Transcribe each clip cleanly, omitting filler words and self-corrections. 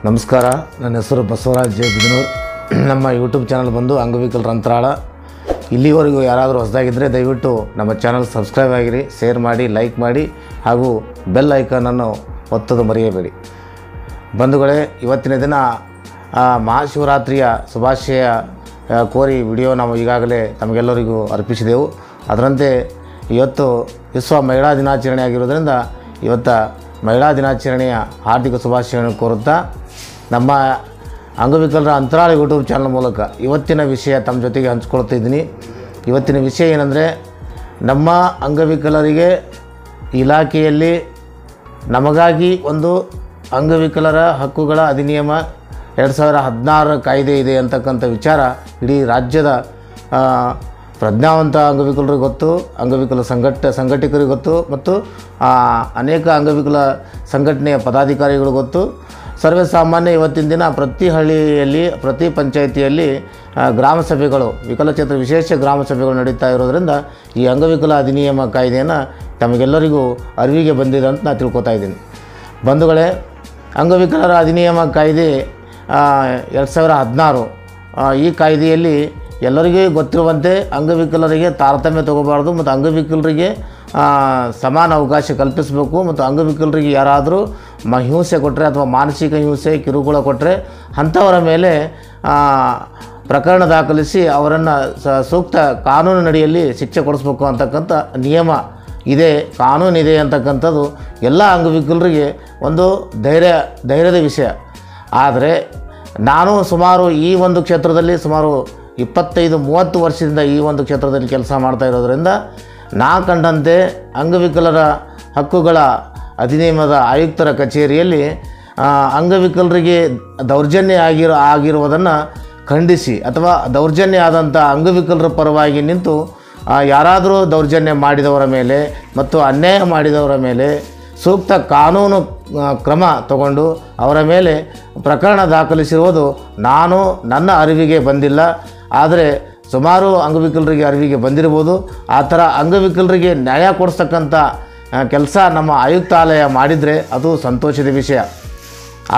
ನಮಸ್ಕಾರ, ನನ್ನ ಹೆಸರು ಬಸವರಾಜ್ ಜೆ ಬಿದನೂರು. ನಮ್ಮ ಯೂಟ್ಯೂಬ್ ಚಾನಲ್ ಬಂದು ಅಂಗವಿಕಲರ ಅಂತರಾಳ. ಇಲ್ಲಿವರೆಗೂ ಯಾರಾದರೂ ಹೊಸದಾಗಿದ್ದರೆ ದಯವಿಟ್ಟು ನಮ್ಮ ಚಾನಲ್ ಸಬ್ಸ್ಕ್ರೈಬ್ ಆಗಿರಿ, ಶೇರ್ ಮಾಡಿ, ಲೈಕ್ ಮಾಡಿ ಹಾಗೂ ಬೆಲ್ ಐಕಾನನ್ನು ಒತ್ತೋದು ಮರೆಯಬೇಡಿ. ಬಂಧುಗಳೇ, ಇವತ್ತಿನ ದಿನ ಮಹಾಶಿವರಾತ್ರಿಯ ಶುಭಾಶಯ ಕೋರಿ ವಿಡಿಯೋ ನಾವು ಈಗಾಗಲೇ ತಮಗೆಲ್ಲರಿಗೂ ಅರ್ಪಿಸಿದೆವು. ಅದರಂತೆ ಇವತ್ತು ವಿಶ್ವ ಮಹಿಳಾ ದಿನಾಚರಣೆ ಆಗಿರೋದ್ರಿಂದ ಇವತ್ತು ಮಹಿಳಾ ದಿನಾಚರಣೆಯ ಹಾರ್ದಿಕ ಶುಭಾಶಯಗಳನ್ನು ಕೋರುತ್ತಾ ನಮ್ಮ ಅಂಗವಿಕಲರ ಅಂತರಾಳ ಯೂಟ್ಯೂಬ್ ಚಾನಲ್ ಮೂಲಕ ಇವತ್ತಿನ ವಿಷಯ ತಮ್ಮ ಜೊತೆಗೆ ಹಂಚ್ಕೊಳ್ತಿದ್ದೀನಿ. ಇವತ್ತಿನ ವಿಷಯ ಏನಂದರೆ, ನಮ್ಮ ಅಂಗವಿಕಲರಿಗೆ ಇಲಾಖೆಯಲ್ಲಿ ನಮಗಾಗಿ ಒಂದು ಅಂಗವಿಕಲರ ಹಕ್ಕುಗಳ ಅಧಿನಿಯಮ 2016 ಕಾಯ್ದೆ ಇದೆ ಅಂತಕ್ಕಂಥ ವಿಚಾರ ಇಡೀ ರಾಜ್ಯದ ಪ್ರಜ್ಞಾವಂತ ಅಂಗವಿಕಲರಿಗೆ ಗೊತ್ತು, ಅಂಗವಿಕಲ ಸಂಘಟಕರಿಗೆ ಗೊತ್ತು ಮತ್ತು ಅನೇಕ ಅಂಗವಿಕಲ ಸಂಘಟನೆಯ ಪದಾಧಿಕಾರಿಗಳು ಗೊತ್ತು. ಸರ್ವೇ ಸಾಮಾನ್ಯ ಇವತ್ತಿನ ದಿನ ಪ್ರತಿ ಹಳ್ಳಿಯಲ್ಲಿ, ಪ್ರತಿ ಪಂಚಾಯಿತಿಯಲ್ಲಿ ಗ್ರಾಮ ಸಭೆಗಳು, ವಿಕಲಚೇತನ ವಿಶೇಷ ಗ್ರಾಮ ಸಭೆಗಳು ನಡೀತಾ ಇರೋದರಿಂದ ಈ ಅಂಗವಿಕಲ ಅಧಿನಿಯಮ ಕಾಯ್ದೆಯನ್ನು ತಮಗೆಲ್ಲರಿಗೂ ಅರಿವಿಗೆ ಬಂದಿದೆ ಅಂತ ನಾನು ತಿಳ್ಕೊತಾ ಇದ್ದೀನಿ. ಬಂಧುಗಳೇ, ಅಂಗವಿಕಲರ ಅಧಿನಿಯಮ ಕಾಯ್ದೆ 2016 ಈ ಕಾಯ್ದೆಯಲ್ಲಿ ಎಲ್ಲರಿಗೂ ಗೊತ್ತಿರುವಂತೆ ಅಂಗವಿಕಲರಿಗೆ ತಾರತಮ್ಯ ತಗೋಬಾರ್ದು ಮತ್ತು ಅಂಗವಿಕಲರಿಗೆ ಸಮಾನ ಅವಕಾಶ ಕಲ್ಪಿಸಬೇಕು ಮತ್ತು ಅಂಗವಿಕಲರಿಗೆ ಯಾರಾದರೂ ಹಿಂಸೆ ಕೊಟ್ಟರೆ ಅಥವಾ ಮಾನಸಿಕ ಹಿಂಸೆ, ಕಿರುಕುಳ ಕೊಟ್ಟರೆ ಅಂಥವರ ಮೇಲೆ ಪ್ರಕರಣ ದಾಖಲಿಸಿ ಅವರನ್ನು ಸೂಕ್ತ ಕಾನೂನಿನಡಿಯಲ್ಲಿ ಶಿಕ್ಷೆ ಕೊಡಿಸ್ಬೇಕು ಅಂತಕ್ಕಂಥ ನಿಯಮ ಇದೆ, ಕಾನೂನಿದೆ ಅಂತಕ್ಕಂಥದ್ದು ಎಲ್ಲ ಅಂಗವಿಕಲರಿಗೆ ಒಂದು ಧೈರ್ಯದ ವಿಷಯ. ಆದರೆ ನಾನು ಸುಮಾರು ಈ ಒಂದು ಕ್ಷೇತ್ರದಲ್ಲಿ ಸುಮಾರು 25-30 ವರ್ಷದಿಂದ ಈ ಒಂದು ಕ್ಷೇತ್ರದಲ್ಲಿ ಕೆಲಸ ಮಾಡ್ತಾ ಇರೋದರಿಂದ ನಾ ಕಂಡಂತೆ ಅಂಗವಿಕಲರ ಹಕ್ಕುಗಳ ಅಧಿನಿಯಮದ ಆಯುಕ್ತರ ಕಚೇರಿಯಲ್ಲಿ ಅಂಗವಿಕಲರಿಗೆ ದೌರ್ಜನ್ಯ ಆಗಿರುವುದನ್ನು ಖಂಡಿಸಿ ಅಥವಾ ದೌರ್ಜನ್ಯ ಆದಂಥ ಅಂಗವಿಕಲರ ಪರವಾಗಿ ನಿಂತು ಯಾರಾದರೂ ದೌರ್ಜನ್ಯ ಮಾಡಿದವರ ಮೇಲೆ ಮತ್ತು ಅನ್ಯಾಯ ಮಾಡಿದವರ ಮೇಲೆ ಸೂಕ್ತ ಕಾನೂನು ಕ್ರಮ ತಗೊಂಡು ಅವರ ಮೇಲೆ ಪ್ರಕರಣ ದಾಖಲಿಸಿರುವುದು ನನ್ನ ಅರಿವಿಗೆ ಬಂದಿಲ್ಲ. ಆದರೆ ಸುಮಾರು ಅಂಗವಿಕಲರಿಗೆ ಅರಿವಿಗೆ ಬಂದಿರ್ಬೋದು. ಆ ಥರ ಅಂಗವಿಕಲರಿಗೆ ನ್ಯಾಯ ಕೊಡಿಸ್ತಕ್ಕಂಥ ಕೆಲಸ ನಮ್ಮ ಆಯುಕ್ತಾಲಯ ಮಾಡಿದರೆ ಅದು ಸಂತೋಷದ ವಿಷಯ.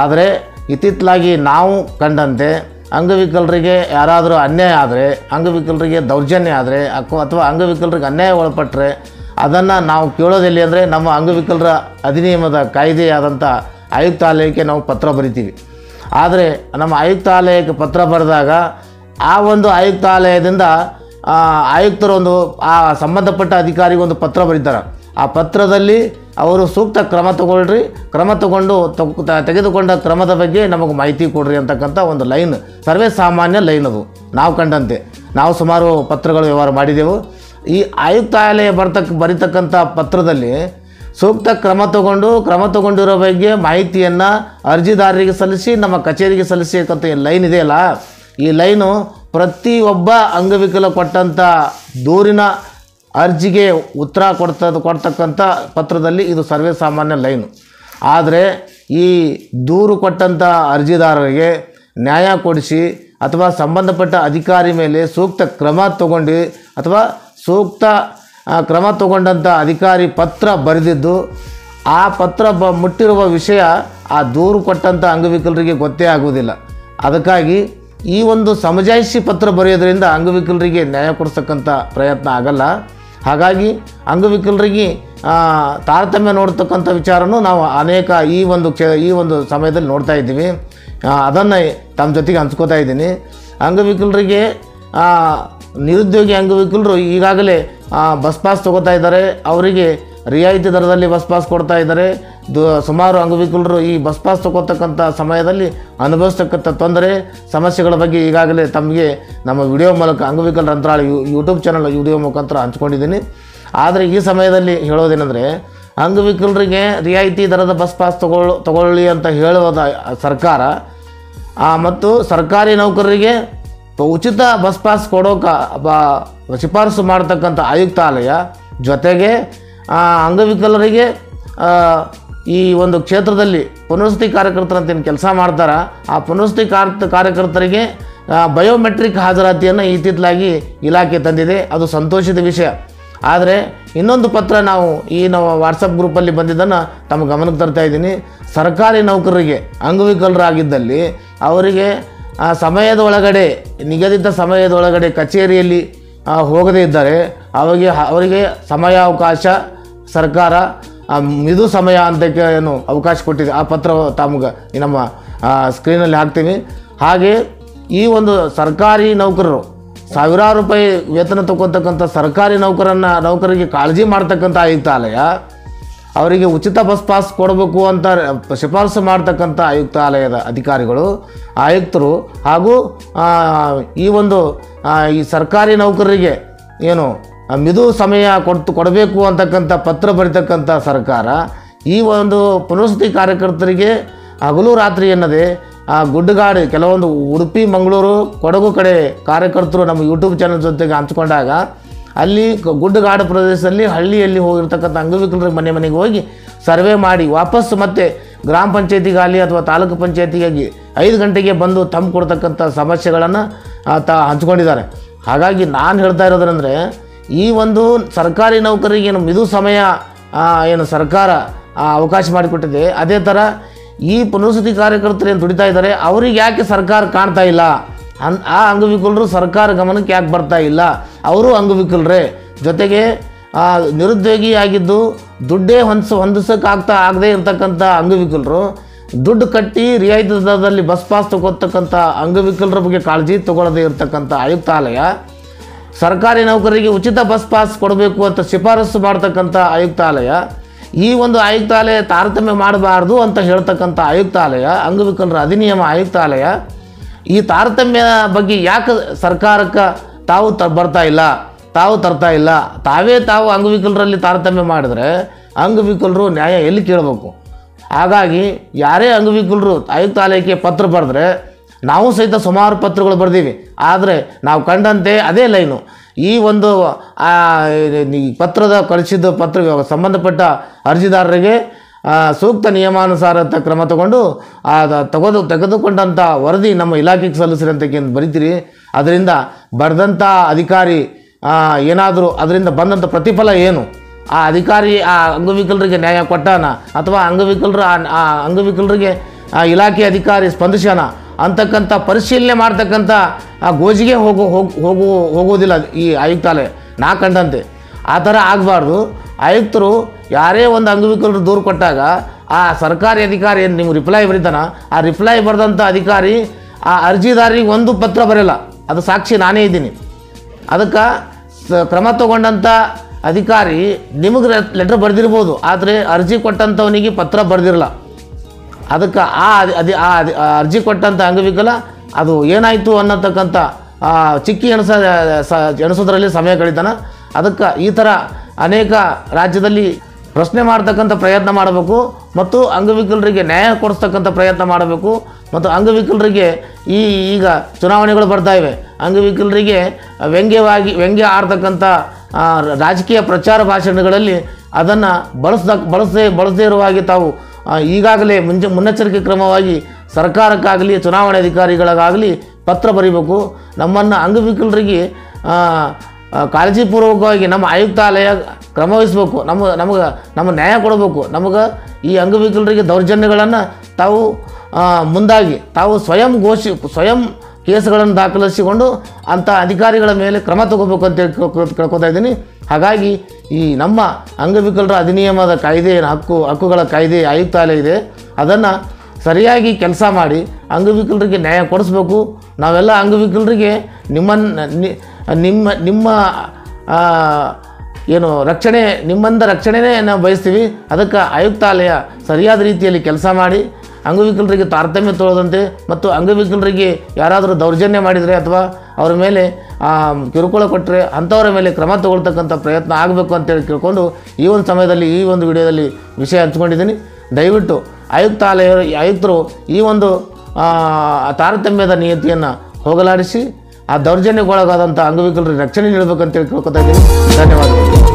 ಆದರೆ ಇತ್ತಿತ್ತಲಾಗಿ ನಾವು ಕಂಡಂತೆ ಅಂಗವಿಕಲರಿಗೆ ಯಾರಾದರೂ ಅನ್ಯಾಯ ಆದರೆ, ಅಂಗವಿಕಲರಿಗೆ ದೌರ್ಜನ್ಯ ಆದರೆ ಅಥವಾ ಅಂಗವಿಕಲರಿಗೆ ಅನ್ಯಾಯ ಒಳಪಟ್ಟರೆ ಅದನ್ನು ನಾವು ಕೇಳೋದೆಲ್ಲಿ ಅಂದರೆ ನಮ್ಮ ಅಂಗವಿಕಲರ ಅಧಿನಿಯಮದ ಕಾಯ್ದೆಯಾದಂಥ ಆಯುಕ್ತಾಲಯಕ್ಕೆ ನಾವು ಪತ್ರ ಬರಿತೀವಿ. ಆದರೆ ನಮ್ಮ ಆಯುಕ್ತಾಲಯಕ್ಕೆ ಪತ್ರ ಬರೆದಾಗ ಆ ಒಂದು ಆಯುಕ್ತಾಲಯದಿಂದ ಆಯುಕ್ತರು ಆ ಸಂಬಂಧಪಟ್ಟ ಅಧಿಕಾರಿಗೆ ಒಂದು ಪತ್ರ ಬರೀತಾರೆ. ಆ ಪತ್ರದಲ್ಲಿ ಅವರು ಸೂಕ್ತ ಕ್ರಮ ತಗೊಂಡು ತೆಗೆದುಕೊಂಡ ಕ್ರಮದ ಬಗ್ಗೆ ನಮಗೆ ಮಾಹಿತಿ ಕೊಡ್ರಿ ಅಂತಕ್ಕಂಥ ಒಂದು ಲೈನ್, ಸರ್ವೇ ಸಾಮಾನ್ಯ ಲೈನ್ ಅದು. ನಾವು ಕಂಡಂತೆ ನಾವು ಸುಮಾರು ಪತ್ರಗಳು ವ್ಯವಹಾರ ಮಾಡಿದೆವು. ಈ ಆಯುಕ್ತಾಲಯ ಬರೀತಕ್ಕಂಥ ಪತ್ರದಲ್ಲಿ ಸೂಕ್ತ ಕ್ರಮ ತಗೊಂಡಿರೋ ಬಗ್ಗೆ ಮಾಹಿತಿಯನ್ನು ಅರ್ಜಿದಾರರಿಗೆ ಸಲ್ಲಿಸಿ ನಮ್ಮ ಕಚೇರಿಗೆ ಸಲ್ಲಿಸಬೇಕಂತ ಲೈನ್ ಇದೆಯಲ್ಲ, ಈ ಲೈನು ಪ್ರತಿಯೊಬ್ಬ ಅಂಗವಿಕಲ ಕೊಟ್ಟಂಥ ದೂರಿನ ಅರ್ಜಿಗೆ ಉತ್ತರ ಕೊಡ್ತಕ್ಕಂಥ ಪತ್ರದಲ್ಲಿ ಇದು ಸರ್ವೇ ಸಾಮಾನ್ಯ ಲೈನು. ಆದರೆ ಈ ದೂರು ಕೊಟ್ಟಂಥ ಅರ್ಜಿದಾರರಿಗೆ ನ್ಯಾಯ ಕೊಡಿಸಿ ಅಥವಾ ಸಂಬಂಧಪಟ್ಟ ಅಧಿಕಾರಿ ಮೇಲೆ ಸೂಕ್ತ ಕ್ರಮ ತಗೊಂಡು ಅಥವಾ ಸೂಕ್ತ ಕ್ರಮ ತಗೊಂಡಂಥ ಅಧಿಕಾರಿ ಪತ್ರ ಬರೆದಿದ್ದು ಆ ಪತ್ರ ಮುಟ್ಟಿರುವ ವಿಷಯ ಆ ದೂರು ಕೊಟ್ಟಂಥ ಅಂಗವಿಕಲರಿಗೆ ಗೊತ್ತೇ ಆಗುವುದಿಲ್ಲ. ಅದಕ್ಕಾಗಿ ಈ ಒಂದು ಸಮಜಾಯಿಷಿ ಪತ್ರ ಬರೆಯೋದ್ರಿಂದ ಅಂಗವಿಕಲರಿಗೆ ನ್ಯಾಯ ಕೊಡಿಸ್ತಕ್ಕಂಥ ಪ್ರಯತ್ನ ಆಗಲ್ಲ. ಹಾಗಾಗಿ ಅಂಗವಿಕಲರಿಗೆ ತಾರತಮ್ಯ ನೋಡ್ತಕ್ಕಂಥ ವಿಚಾರನೂ ನಾವು ಅನೇಕ ಈ ಒಂದು ಸಮಯದಲ್ಲಿ ನೋಡ್ತಾ ಇದ್ದೀವಿ. ಅದನ್ನು ತಮ್ಮ ಜೊತೆಗೆ ಹಂಚ್ಕೋತಾ ಇದ್ದೀನಿ. ಅಂಗವಿಕಲರಿಗೆ ನಿರುದ್ಯೋಗಿ ಅಂಗವಿಕಲರು ಈಗಾಗಲೇ ಬಸ್ ಪಾಸ್ ತೊಗೋತಾ ಇದ್ದಾರೆ, ಅವರಿಗೆ ರಿಯಾಯಿತಿ ದರದಲ್ಲಿ ಬಸ್ ಪಾಸ್ ಕೊಡ್ತಾ ಇದ್ದಾರೆ. ಸುಮಾರು ಅಂಗವಿಕಲರು ಈ ಬಸ್ ಪಾಸ್ ತೊಗೋತಕ್ಕಂಥ ಸಮಯದಲ್ಲಿ ಅನುಭವಿಸ್ತಕ್ಕಂಥ ತೊಂದರೆ, ಸಮಸ್ಯೆಗಳ ಬಗ್ಗೆ ಈಗಾಗಲೇ ತಮಗೆ ನಮ್ಮ ವಿಡಿಯೋ ಮೂಲಕ ಅಂಗವಿಕಲರ ಅಂತರಾಳ ಯೂಟ್ಯೂಬ್ ಚಾನಲ್ ವಿಡಿಯೋ ಮುಖಾಂತರ ಹಂಚ್ಕೊಂಡಿದ್ದೀನಿ. ಆದರೆ ಈ ಸಮಯದಲ್ಲಿ ಹೇಳೋದೇನೆಂದರೆ, ಅಂಗವಿಕಲರಿಗೆ ರಿಯಾಯಿತಿ ದರದ ಬಸ್ ಪಾಸ್ ತಗೊಳ್ಳಿ ಅಂತ ಹೇಳುವುದ ಸರ್ಕಾರ ಮತ್ತು ಸರ್ಕಾರಿ ನೌಕರರಿಗೆ ಉಚಿತ ಬಸ್ ಪಾಸ್ ಕೊಡೋಕೆ ಶಿಫಾರಸು ಮಾಡ್ತಕ್ಕಂಥ ಆಯುಕ್ತಾಲಯ ಜೊತೆಗೆ ಅಂಗವಿಕಲರಿಗೆ ಈ ಒಂದು ಕ್ಷೇತ್ರದಲ್ಲಿ ಪುನರ್ವಸತಿ ಕಾರ್ಯಕರ್ತರಂತೇನು ಕೆಲಸ ಮಾಡ್ತಾರೆ, ಆ ಪುನರ್ವಸತಿ ಕಾರ್ಯಕರ್ತರಿಗೆ ಬಯೋಮೆಟ್ರಿಕ್ ಹಾಜರಾತಿಯನ್ನು ಇತ್ತಿತ್ತಲಾಗಿ ಇಲಾಖೆ ತಂದಿದೆ. ಅದು ಸಂತೋಷದ ವಿಷಯ. ಆದರೆ ಇನ್ನೊಂದು ಪತ್ರ ನಾವು ಈ ನಾವು ವಾಟ್ಸಪ್ ಗ್ರೂಪಲ್ಲಿ ಬಂದಿದ್ದನ್ನು ತಮ್ಮ ಗಮನಕ್ಕೆ ತರ್ತಾ ಇದ್ದೀನಿ. ಸರ್ಕಾರಿ ನೌಕರರಿಗೆ ಅಂಗವಿಕಲರಾಗಿದ್ದಲ್ಲಿ ಅವರಿಗೆ ಸಮಯದ ಒಳಗಡೆ ನಿಗದಿತ ಸಮಯದೊಳಗಡೆ ಕಚೇರಿಯಲ್ಲಿ ಹೋಗದೇ ಇದ್ದರೆ ಅವರಿಗೆ ಸಮಯಾವಕಾಶ ಸರ್ಕಾರ ಮಿದು ಸಮಯ ಅಂತ ಏನು ಅವಕಾಶ ಕೊಟ್ಟಿದೆ. ಆ ಪತ್ರ ತಮಗೆ ನಮ್ಮ ಸ್ಕ್ರೀನಲ್ಲಿ ಹಾಕ್ತೀವಿ. ಹಾಗೆ ಈ ಒಂದು ಸರ್ಕಾರಿ ನೌಕರರು ಸಾವಿರಾರು ರೂಪಾಯಿ ವೇತನ ತಗೊಳ್ತಕ್ಕಂಥ ಸರ್ಕಾರಿ ನೌಕರಿಗೆ ಕಾಳಜಿ ಮಾಡ್ತಕ್ಕಂಥ ಆಯುಕ್ತಾಲಯ ಅವರಿಗೆ ಉಚಿತ ಬಸ್ ಪಾಸ್ ಕೊಡಬೇಕು ಅಂತ ಶಿಫಾರಸು ಮಾಡ್ತಕ್ಕಂಥ ಆಯುಕ್ತಾಲಯದ ಅಧಿಕಾರಿಗಳು, ಆಯುಕ್ತರು ಹಾಗೂ ಈ ಒಂದು ಈ ಸರ್ಕಾರಿ ನೌಕರರಿಗೆ ಏನು ಮಿದು ಸಮಯ ಕೊಡಬೇಕು ಅಂತಕ್ಕಂಥ ಪತ್ರ ಬರೀತಕ್ಕಂಥ ಸರ್ಕಾರ ಈ ಒಂದು ಪುನರ್ವಸತಿ ಕಾರ್ಯಕರ್ತರಿಗೆ ಹಗಲು ರಾತ್ರಿ ಎನ್ನದೆ ಗುಡ್ಡಗಾಡು ಕೆಲವೊಂದು ಉಡುಪಿ, ಮಂಗಳೂರು, ಕೊಡಗು ಕಡೆ ಕಾರ್ಯಕರ್ತರು ನಮ್ಮ ಯೂಟ್ಯೂಬ್ ಚಾನಲ್ ಜೊತೆಗೆ ಹಂಚ್ಕೊಂಡಾಗ ಅಲ್ಲಿ ಗುಡ್ಡಗಾಡು ಪ್ರದೇಶದಲ್ಲಿ ಹಳ್ಳಿಯಲ್ಲಿ ಹೋಗಿರ್ತಕ್ಕಂಥ ಅಂಗವಿಕಲರಿಗೆ ಮನೆಗೆ ಹೋಗಿ ಸರ್ವೆ ಮಾಡಿ ವಾಪಸ್ಸು ಮತ್ತೆ ಗ್ರಾಮ ಪಂಚಾಯತಿಗಾಗಲಿ ಅಥವಾ ತಾಲೂಕು ಪಂಚಾಯತಿಗಾಗಿ 5 ಗಂಟೆಗೆ ಬಂದು ತಮ್ಮ ಕೊಡ್ತಕ್ಕಂಥ ಸಮಸ್ಯೆಗಳನ್ನು ಹಂಚ್ಕೊಂಡಿದ್ದಾರೆ. ಹಾಗಾಗಿ ನಾನು ಹೇಳ್ತಾ ಇರೋದಂದರೆ ಈ ಒಂದು ಸರ್ಕಾರಿ ನೌಕರಿಗೆ ಏನು ಮಿದು ಸಮಯ ಏನು ಸರ್ಕಾರ ಅವಕಾಶ ಮಾಡಿಕೊಟ್ಟಿದೆ, ಅದೇ ಥರ ಈ ಪುನರ್ವಸತಿ ಕಾರ್ಯಕರ್ತರು ಏನು ದುಡಿತಾ ಇದ್ದಾರೆ ಅವ್ರಿಗೆ ಯಾಕೆ ಸರ್ಕಾರ ಕಾಣ್ತಾ ಇಲ್ಲ? ಆ ಅಂಗವಿಕಲರು ಸರ್ಕಾರ ಗಮನಕ್ಕೆ ಯಾಕೆ ಬರ್ತಾ ಇಲ್ಲ? ಅವರು ಅಂಗವಿಕಲರೇ, ಜೊತೆಗೆ ನಿರುದ್ಯೋಗಿಯಾಗಿದ್ದು ದುಡ್ಡೇ ಆಗದೇ ಇರತಕ್ಕಂಥ ಅಂಗವಿಕಲರು ದುಡ್ಡು ಕಟ್ಟಿ ರಿಯಾಯಿತಿ ದರದಲ್ಲಿ ಬಸ್ ಪಾಸ್ ತಗೋತಕ್ಕಂಥ ಅಂಗವಿಕಲರ ಬಗ್ಗೆ ಕಾಳಜಿ ತಗೊಳ್ಳದೇ ಇರತಕ್ಕಂಥ ಆಯುಕ್ತಾಲಯ, ಸರ್ಕಾರಿ ನೌಕರರಿಗೆ ಉಚಿತ ಬಸ್ ಪಾಸ್ ಕೊಡಬೇಕು ಅಂತ ಶಿಫಾರಸು ಮಾಡ್ತಕ್ಕಂಥ ಆಯುಕ್ತಾಲಯ, ಈ ಒಂದು ಆಯುಕ್ತಾಲಯ ತಾರತಮ್ಯ ಮಾಡಬಾರ್ದು ಅಂತ ಹೇಳ್ತಕ್ಕಂಥ ಆಯುಕ್ತಾಲಯ, ಅಂಗವಿಕಲರ ಅಧಿನಿಯಮ ಆಯುಕ್ತಾಲಯ ಈ ತಾರತಮ್ಯ ಬಗ್ಗೆ ಯಾಕೆ ಸರ್ಕಾರಕ್ಕೆ ತಾವು ಬರ್ತಾ ಇಲ್ಲ, ತಾವು ತರ್ತಾ ಇಲ್ಲ? ತಾವು ಅಂಗವಿಕಲರಲ್ಲಿ ತಾರತಮ್ಯ ಮಾಡಿದ್ರೆ ಅಂಗವಿಕಲರು ನ್ಯಾಯ ಎಲ್ಲಿ ಕೇಳಬೇಕು? ಹಾಗಾಗಿ ಯಾರೇ ಅಂಗವಿಕಲರು ಆಯುಕ್ತಾಲಯಕ್ಕೆ ಪತ್ರ ಬರೆದ್ರೆ, ನಾವು ಸಹಿತ ಸುಮಾರು ಪತ್ರಗಳು ಬರೆದೀವಿ, ಆದರೆ ನಾವು ಕಂಡಂತೆ ಅದೇ ಲೈನು ಈ ಒಂದು ಪತ್ರದ ಕಳಿಸಿದ ಪತ್ರ ಸಂಬಂಧಪಟ್ಟ ಅರ್ಜಿದಾರರಿಗೆ ಸೂಕ್ತ ನಿಯಮಾನುಸಾರ ಕ್ರಮ ತಗೊಂಡು ತೆಗೆದುಕೊಂಡಂಥ ವರದಿ ನಮ್ಮ ಇಲಾಖೆಗೆ ಸಲ್ಲಿಸ್ರಿ ಅಂತ ಬರಿತೀರಿ. ಅದರಿಂದ ಬರೆದಂಥ ಅಧಿಕಾರಿ ಏನಾದರೂ ಅದರಿಂದ ಬಂದಂಥ ಪ್ರತಿಫಲ ಏನು? ಆ ಅಧಿಕಾರಿ ಆ ಅಂಗವಿಕಲರಿಗೆ ನ್ಯಾಯ ಕೊಟ್ಟಾನ ಅಥವಾ ಅಂಗವಿಕಲರಿಗೆ ಇಲಾಖೆ ಅಧಿಕಾರಿ ಸ್ಪಂದಿಸ್ಯಾನ ಅಂತಕ್ಕಂಥ ಪರಿಶೀಲನೆ ಮಾಡ್ತಕ್ಕಂಥ ಗೋಜಿಗೆ ಹೋಗೋದಿಲ್ಲ ಈ ಆಯುಕ್ತಾಲಯ ನಾ ಕಂಡಂತೆ. ಆ ಥರ ಆಗಬಾರ್ದು. ಆಯುಕ್ತರು ಯಾರೇ ಒಂದು ಅಂಗವಿಕಲರು ದೂರು ಕೊಟ್ಟಾಗ ಆ ಸರ್ಕಾರಿ ಅಧಿಕಾರಿ ಏನು ನಿಮ್ಗೆ ರಿಪ್ಲೈ ಬರೀತಾನ, ಆ ರಿಪ್ಲೈ ಬರೆದಂಥ ಅಧಿಕಾರಿ ಆ ಅರ್ಜಿದಾರಿಗೆ ಒಂದು ಪತ್ರ ಬರೆಯಲ್ಲ, ಅದು ಸಾಕ್ಷಿ ನಾನೇ ಇದ್ದೀನಿ. ಅದಕ್ಕೆ ಕ್ರಮ ತಗೊಂಡಂಥ ಅಧಿಕಾರಿ ನಿಮಗೆ ಲೆಟ್ರ್ ಬರೆದಿರ್ಬೋದು, ಆದರೆ ಅರ್ಜಿ ಕೊಟ್ಟಂಥವನಿಗೆ ಪತ್ರ ಬರೆದಿರಲ್ಲ. ಅದಕ್ಕೆ ಆ ಅರ್ಜಿ ಕೊಟ್ಟಂಥ ಅಂಗವಿಕಲ ಅದು ಏನಾಯಿತು ಅನ್ನತಕ್ಕಂಥ ಚಿಕ್ಕಿ ಎಣಿಸೋದ್ರಲ್ಲಿ ಸಮಯ ಕಳೀತಾನೆ. ಅದಕ್ಕೆ ಈ ಥರ ಅನೇಕ ರಾಜ್ಯದಲ್ಲಿ ಪ್ರಶ್ನೆ ಮಾಡ್ತಕ್ಕಂಥ ಪ್ರಯತ್ನ ಮಾಡಬೇಕು ಮತ್ತು ಅಂಗವಿಕಲರಿಗೆ ನ್ಯಾಯ ಕೊಡಿಸ್ತಕ್ಕಂಥ ಪ್ರಯತ್ನ ಮಾಡಬೇಕು. ಮತ್ತು ಅಂಗವಿಕಲರಿಗೆ ಈಗ ಚುನಾವಣೆಗಳು ಬರ್ತಾ ಇವೆ, ಅಂಗವಿಕಲರಿಗೆ ವ್ಯಂಗ್ಯ ಆಡ್ತಕ್ಕಂಥ ರಾಜಕೀಯ ಪ್ರಚಾರ ಭಾಷಣಗಳಲ್ಲಿ ಅದನ್ನು ಬಳಸದೇ ಇರುವ ಹಾಗೆ ತಾವು ಈಗಾಗಲೇ ಮುನ್ನೆಚ್ಚರಿಕೆ ಕ್ರಮವಾಗಿ ಸರ್ಕಾರಕ್ಕಾಗಲಿ ಚುನಾವಣೆ ಅಧಿಕಾರಿಗಳಿಗಾಗಲಿ ಪತ್ರ ಬರೀಬೇಕು. ನಮ್ಮನ್ನು ಅಂಗವಿಕಲರಿಗೆ ಕಾಳಜಿಪೂರ್ವಕವಾಗಿ ನಮ್ಮ ಆಯುಕ್ತಾಲಯ ಕ್ರಮ ವಹಿಸಬೇಕು, ನಮ್ಮ ನ್ಯಾಯ ಕೊಡಬೇಕು. ನಮಗೆ ಈ ಅಂಗವಿಕಲರಿಗೆ ದೌರ್ಜನ್ಯಗಳನ್ನು ತಾವು ಮುಂದಾಗಿ ತಾವು ಸ್ವಯಂ ಕೇಸ್ಗಳನ್ನು ದಾಖಲಿಸಿಕೊಂಡು ಅಂಥ ಅಧಿಕಾರಿಗಳ ಮೇಲೆ ಕ್ರಮ ತಗೋಬೇಕು ಅಂತೇಳಿ ಕೇಳ್ಕೊತಾ ಇದ್ದೀನಿ. ಹಾಗಾಗಿ ಈ ನಮ್ಮ ಅಂಗವಿಕಲರ ಅಧಿನಿಯಮದ ಕಾಯ್ದೆ ಹಕ್ಕುಗಳ ಕಾಯ್ದೆ ಆಯುಕ್ತಾಲಯ ಇದೆ, ಅದನ್ನು ಸರಿಯಾಗಿ ಕೆಲಸ ಮಾಡಿ ಅಂಗವಿಕಲರಿಗೆ ನ್ಯಾಯ ಕೊಡಿಸ್ಬೇಕು. ನಾವೆಲ್ಲ ಅಂಗವಿಕಲರಿಗೆ ನಿಮ್ಮ ಏನು ನಿಮ್ಮಿಂದ ರಕ್ಷಣೆನೇ ನಾವು ಬಯಸ್ತೀವಿ. ಅದಕ್ಕೆ ಆಯುಕ್ತಾಲಯ ಸರಿಯಾದ ರೀತಿಯಲ್ಲಿ ಕೆಲಸ ಮಾಡಿ ಅಂಗವಿಕಲರಿಗೆ ತಾರತಮ್ಯ ತೋಳದಂತೆ ಮತ್ತು ಅಂಗವಿಕಲರಿಗೆ ಯಾರಾದರೂ ದೌರ್ಜನ್ಯ ಮಾಡಿದರೆ ಅಥವಾ ಅವರ ಮೇಲೆ ಕಿರುಕುಳ ಕೊಟ್ಟರೆ ಅಂಥವರ ಮೇಲೆ ಕ್ರಮ ತಗೊಳ್ತಕ್ಕಂಥ ಪ್ರಯತ್ನ ಆಗಬೇಕು ಅಂತೇಳಿ ಕೇಳ್ಕೊಂಡು ಈ ಒಂದು ಸಮಯದಲ್ಲಿ ಈ ಒಂದು ವಿಡಿಯೋದಲ್ಲಿ ವಿಷಯ ಹಂಚ್ಕೊಂಡಿದ್ದೀನಿ. ದಯವಿಟ್ಟು ಆಯುಕ್ತರು ಈ ಒಂದು ತಾರತಮ್ಯದ ನೀತಿಯನ್ನು ಹೋಗಲಾಡಿಸಿ ಆ ದೌರ್ಜನ್ಯಕ್ಕೊಳಗಾದಂಥ ಅಂಗವಿಕಲರಿಗೆ ರಕ್ಷಣೆ ನೀಡಬೇಕಂತೇಳಿ ಕೇಳ್ಕೊತಾ ಇದ್ದೀನಿ. ಧನ್ಯವಾದಗಳು.